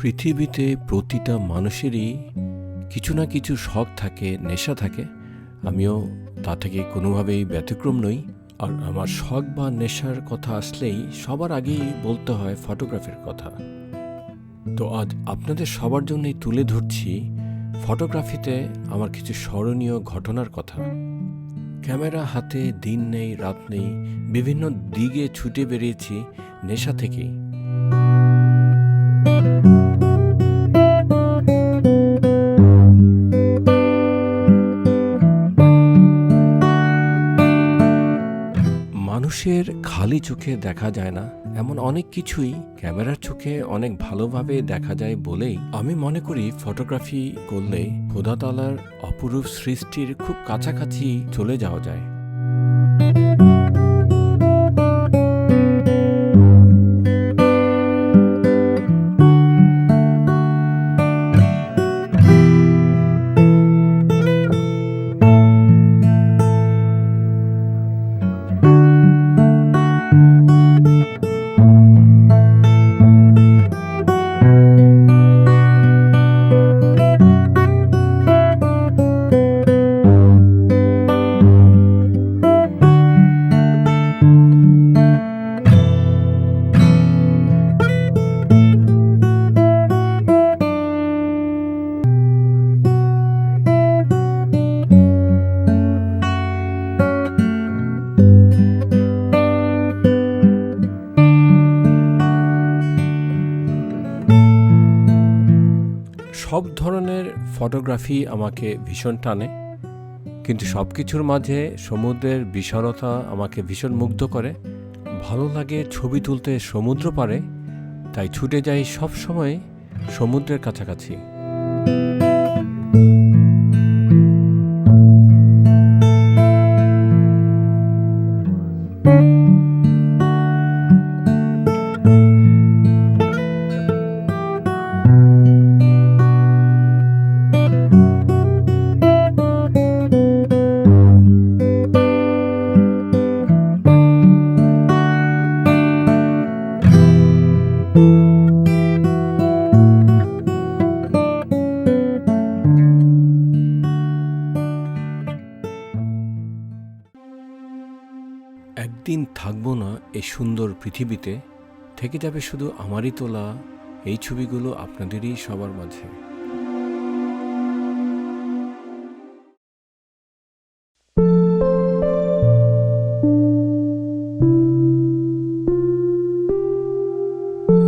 পৃথিবীতে প্রতিটা মানুষেরই কিছু না কিছু শখ থাকে, নেশা থাকে। আমিও তা থেকে কোনোভাবেই ব্যতিক্রম নই। আর আমার শখ বা নেশার কথা আসলেই সবার আগেই বলতে হয় ফটোগ্রাফির কথা। তো আজ আপনাদের সবার জন্যই তুলে ধরছি ফটোগ্রাফিতে আমার কিছু স্মরণীয় ঘটনার কথা। ক্যামেরা হাতে দিন নেই রাত নেই, বিভিন্ন দিকে ছুটে বেরিয়েছি নেশা থেকেই। মানুষের খালি চোখে দেখা যায় না এমন অনেক কিছুই ক্যামেরার চোখে অনেক ভালোভাবে দেখা যায় বলেই আমি মনে করি ফটোগ্রাফি করলে খোদা তাআলার অপরূপ সৃষ্টির খুব কাছাকাছি চলে যাওয়া যায়। সব ধরনের ফটোগ্রাফি আমাকে ভীষণ টানে, কিন্তু সব কিছুর মাঝে সমুদ্রের বিশালতা আমাকে ভীষণ মুগ্ধ করে। ভালো লাগে ছবি তুলতে সমুদ্র পাড়ে, তাই ছুটে যাই সব সময় সমুদ্রের কাছাকাছি। একদিন থাকবো না এই সুন্দর পৃথিবীতে, থেকে যাবে শুধু আমারই তোলা এই ছবিগুলো আপনাদেরই সবার মাঝে।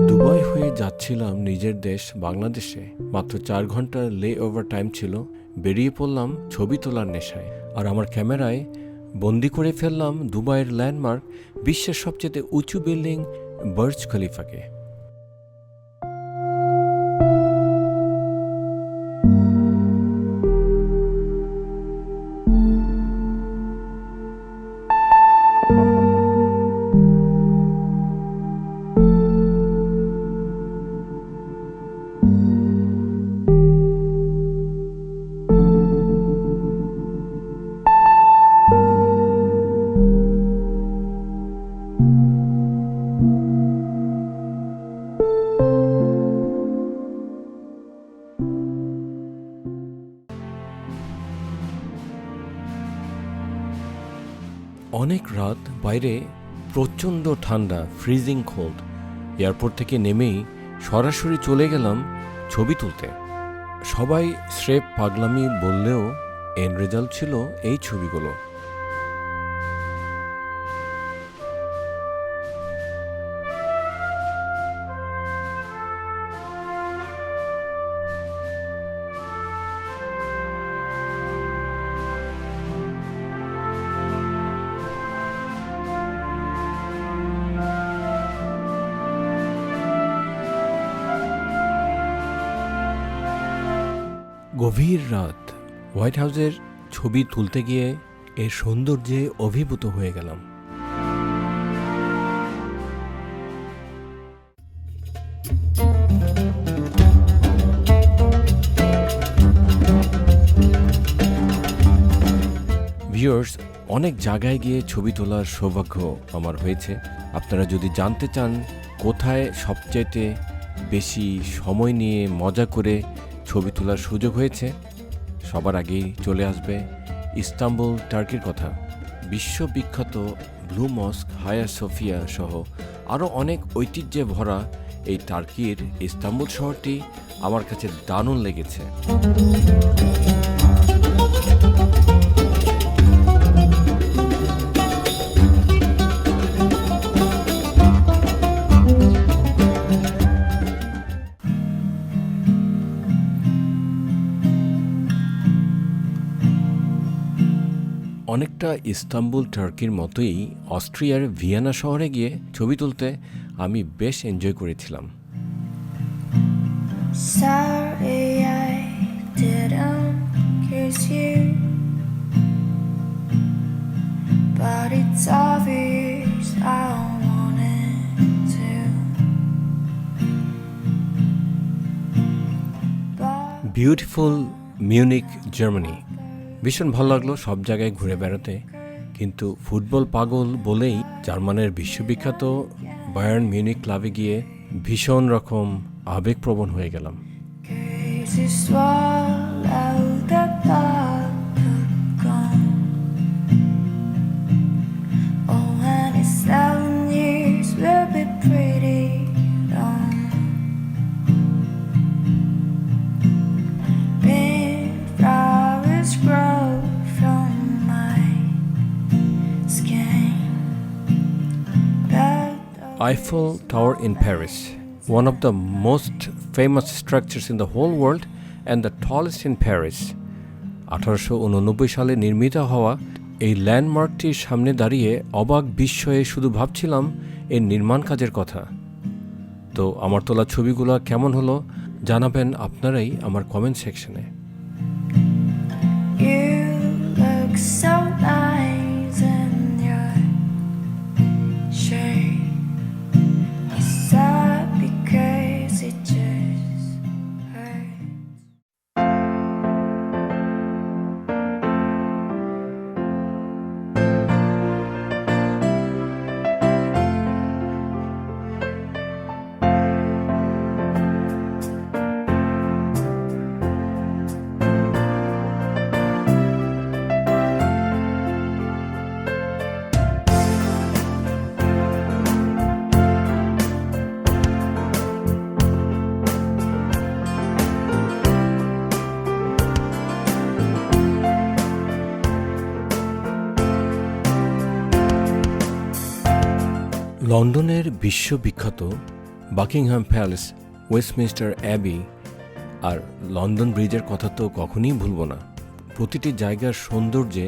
দুবাই হয়ে যাচ্ছিলাম নিজের দেশ বাংলাদেশে। মাত্র 4 ঘন্টার লে ওভার টাইম ছিল। বেরিয়ে পড়লাম ছবি তোলার নেশায়, আর আমার ক্যামেরায় বন্দি করে ফেললাম দুবাইয়ের ল্যান্ডমার্ক, বিশ্বের সবচেয়ে উঁচু বিল্ডিং বার্জ খলিফাকে। অনেক রাত, বাইরে প্রচণ্ড ঠান্ডা, ফ্রিজিং কোল্ড। এয়ারপোর্ট থেকে নেমেই সরাসরি চলে গেলাম ছবি তুলতে। সবাই স্রেফ পাগলামি বললেও এন্ড রেজাল্ট ছিল এই ছবিগুলো। গভীর রাত, হোয়াইট হাউসের ছবি তুলতে গিয়ে এর সৌন্দর্যে অভিভূত হয়ে গেলাম। ভিউয়ার্স, অনেক জায়গায় গিয়ে ছবি তোলার সৌভাগ্য আমার হয়েছে। আপনারা যদি জানতে চান কোথায় সবচাইতে বেশি সময় নিয়ে মজা করে ছবি তোলার সুযোগ হয়েছে, সবার আগেই চলে আসবে ইস্তাম্বুল, টার্কির কথা। বিশ্ববিখ্যাত ব্লু মস্ক, হায়া সোফিয়া সহ আরও অনেক ঐতিহ্যে ভরা এই টার্কির ইস্তাম্বুল শহরটি আমার কাছে দারুণ লেগেছে। অনেকটা ইস্তাম্বুল, টার্কির মতোই অস্ট্রিয়ার ভিয়েনা শহরে গিয়ে ছবি তুলতে আমি বেশ এনজয় করেছিলাম। Sorry I didn't kiss you, but it's obvious I wanted to. Beautiful Munich, Germany. ভীষণ ভালো লাগলো সব জায়গায় ঘুরে বেড়াতে, কিন্তু ফুটবল পাগল বলেই জার্মানের বিশ্ববিখ্যাত বায়ার্ন মিউনিক ক্লাবে গিয়ে ভীষণ রকম আবেগপ্রবণ হয়ে গেলাম। Eiffel Tower in Paris, one of the most famous structures in the whole world and the tallest in Paris. 1889 সালে নির্মিত হওয়া এই ল্যান্ডমার্কটির সামনে দাঁড়িয়ে অবাক বিস্ময়ে শুধু ভাবছিলাম এর নির্মাণ কাজের কথা। তো আমার তোলা ছবিগুলো কেমন হলো জানাবেন আপনারাই আমার কমেন্ট সেকশনে। লন্ডনের বিশ্ববিখ্যাত বাকিংহাম প্যালেস, ওয়েস্টমিনস্টার অ্যাবি আর লন্ডন ব্রিজের কথা তো কখনই ভুলব না। প্রতিটি জায়গার সৌন্দর্যে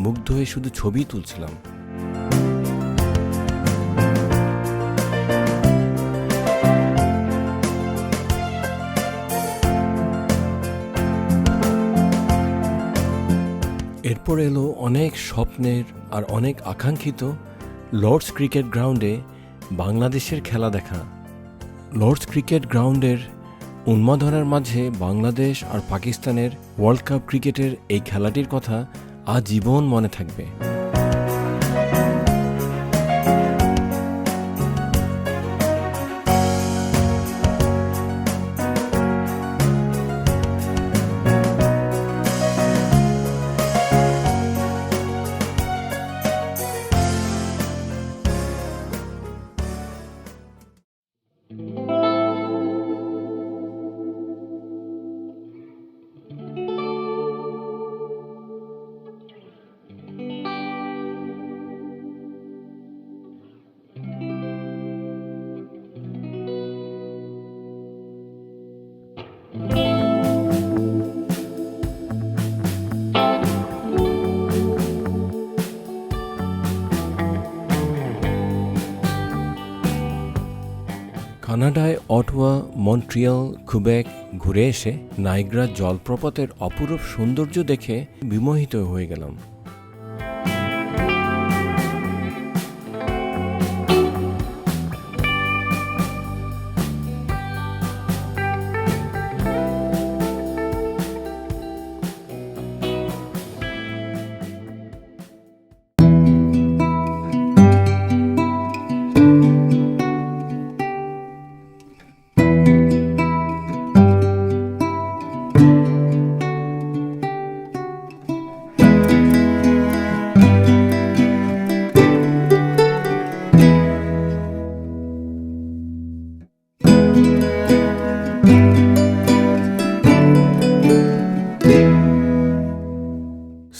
মুগ্ধ হয়ে শুধু ছবি তুলছিলাম। এরপর এলো অনেক স্বপ্নের আর অনেক আকাঙ্ক্ষিত লর্ডস ক্রিকেট গ্রাউন্ডে বাংলাদেশের খেলা দেখা। লর্ডস ক্রিকেট গ্রাউন্ডের উন্মাদনার মাঝে বাংলাদেশ আর পাকিস্তানের ওয়ার্ল্ড কাপ ক্রিকেটের এই খেলাটির কথা আজীবন মনে থাকবে। কানাডায় অটোয়া, মন্ট্রিয়াল, কুবেক ঘুরে এসে নাইগ্রা জলপ্রপাতের অপরূপ সৌন্দর্য দেখে বিমোহিত হয়ে গেলাম।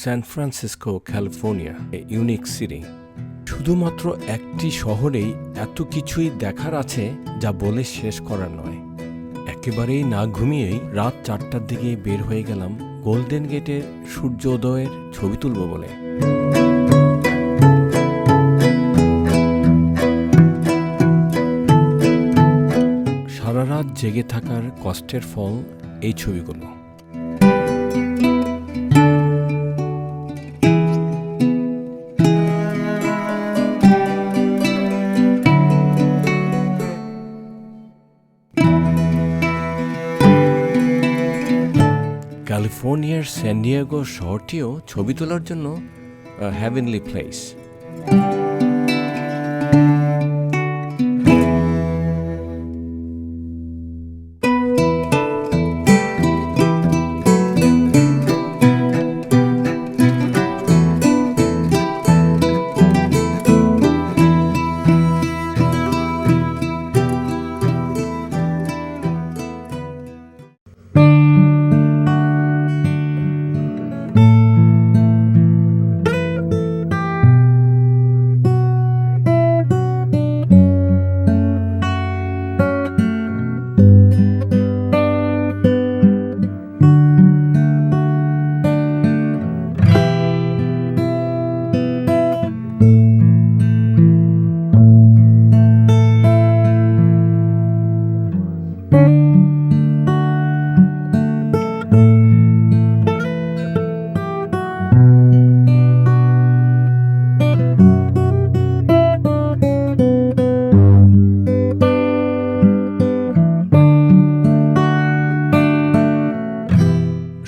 San Francisco, California, unique city. শুধুমাত্র একটি শহরেই এত কিছুই দেখার আছে যা বলে শেষ করার নয়। একেবারেই না ঘুমিয়েই রাত 4টার দিকে বের হয়ে গেলাম গোল্ডেন গেটের সূর্যোদয়ের ছবি তুলব বলে। সারা রাত জেগে থাকার কষ্টের ফল এই ছবিগুলো। ক্যালিফোর্নিয়ার স্যান ডিয়েগো শহরটিও ছবি তোলার জন্য হেভেনলি প্লেস।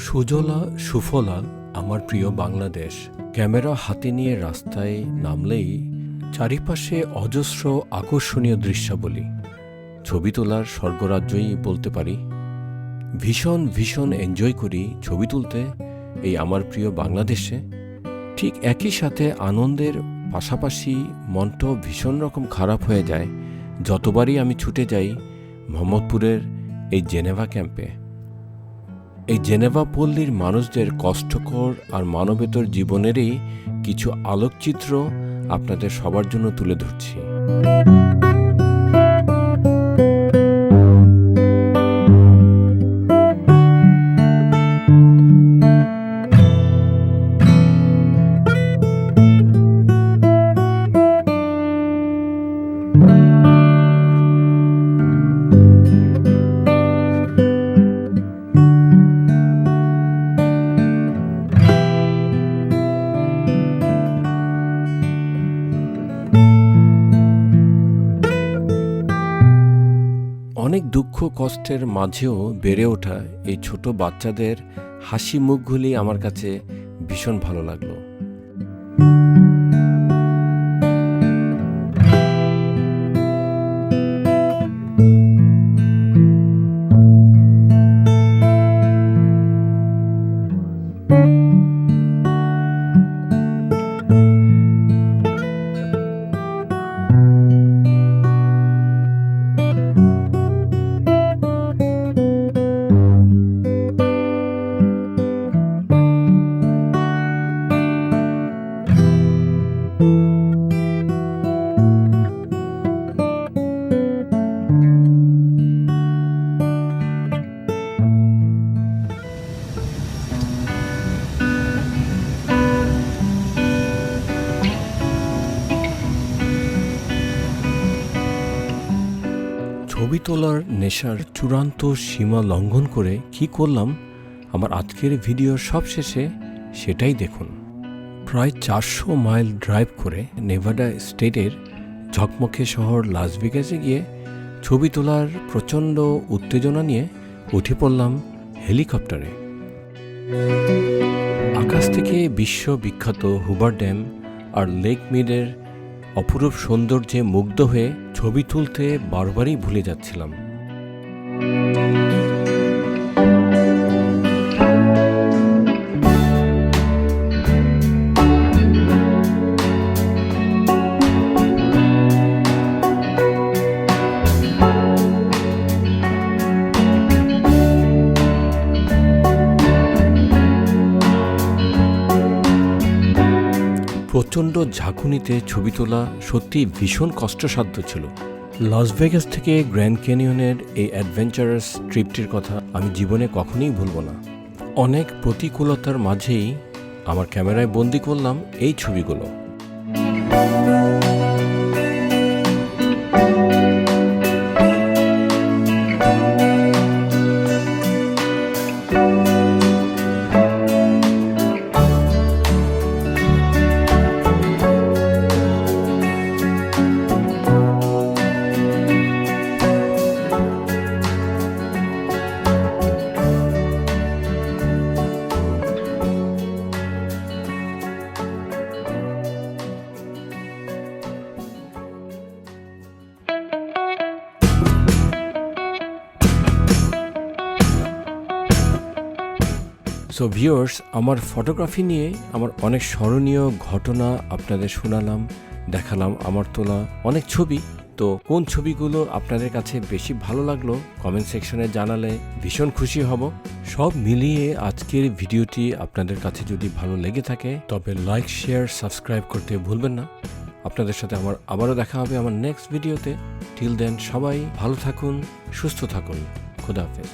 সুজলা সুফলা আমার প্রিয় বাংলাদেশ। ক্যামেরা হাতে নিয়ে রাস্তায় নামলেই চারিপাশে অজস্র আকর্ষণীয় দৃশ্যাবলী। ছবি তোলার স্বর্গরাজ্যই বলতে পারি। ভীষণ ভীষণ এনজয় করি ছবি তুলতে এই আমার প্রিয় বাংলাদেশে। ঠিক একই সাথে আনন্দের পাশাপাশি মনটাও ভীষণ রকম খারাপ হয়ে যায় যতবারই আমি ছুটে যাই মোহাম্মদপুরের এই জেনেভা ক্যাম্পে। এই জেনেভা পল্লীর মানুষদের কষ্টকর আর মানবেতর জীবনেরই কিছু আলোকচিত্র আপনাদের সবার জন্য তুলে ধরছি। অনেক দুঃখ কষ্টের মাঝেও বেড়ে ওঠা এই ছোট বাচ্চাদের হাসি মুখগুলি আমার কাছে ভীষণ ভালো লাগলো। ছবি তোলার নেশার চূড়ান্ত সীমা লঙ্ঘন করে কি করলাম আমার আজকের ভিডিওর সবশেষে সেটাই দেখুন। প্রায় 400 মাইল ড্রাইভ করে নেভাডা স্টেটের ঝকমকে শহর লাস ভেগাসে গিয়ে ছবি তোলার প্রচণ্ড উত্তেজনা নিয়ে উঠে পড়লাম হেলিকপ্টারে। আকাশ থেকে বিশ্ববিখ্যাত হুবার ড্যাম আর লেক মিডের অপরূপ সৌন্দর্যে মুগ্ধ হয়ে ছবি তুলতে বারবারই ভুলে যাচ্ছিলাম। প্রচণ্ড ঝাঁকুনিতে ছবি তোলা সত্যি ভীষণ কষ্টসাধ্য ছিল। লাস ভেগাস থেকে গ্র্যান্ড ক্যানিয়নের এই অ্যাডভেঞ্চারাস ট্রিপটির কথা আমি জীবনে কখনোই ভুলব না। অনেক প্রতিকূলতার মাঝেই আমার ক্যামেরায় বন্দি করলাম এই ছবিগুলো। সো ভিউয়ার্স, আমার ফটোগ্রাফি নিয়ে আমার অনেক স্মরণীয় ঘটনা আপনাদের শোনালাম, দেখালাম আমার তোলা অনেক ছবি। তো কোন ছবিগুলো আপনাদের কাছে বেশি ভালো লাগলো কমেন্ট সেকশনে জানালে ভীষণ খুশি হব। সব মিলিয়ে আজকের ভিডিওটি আপনাদের কাছে যদি ভালো লেগে থাকে তবে লাইক, শেয়ার, সাবস্ক্রাইব করতে ভুলবেন না। আপনাদের সাথে আমার আবারও দেখা হবে আমার নেক্সট ভিডিওতে। টিল দেন সবাই ভালো থাকুন, সুস্থ থাকুন। খোদা হাফেজ।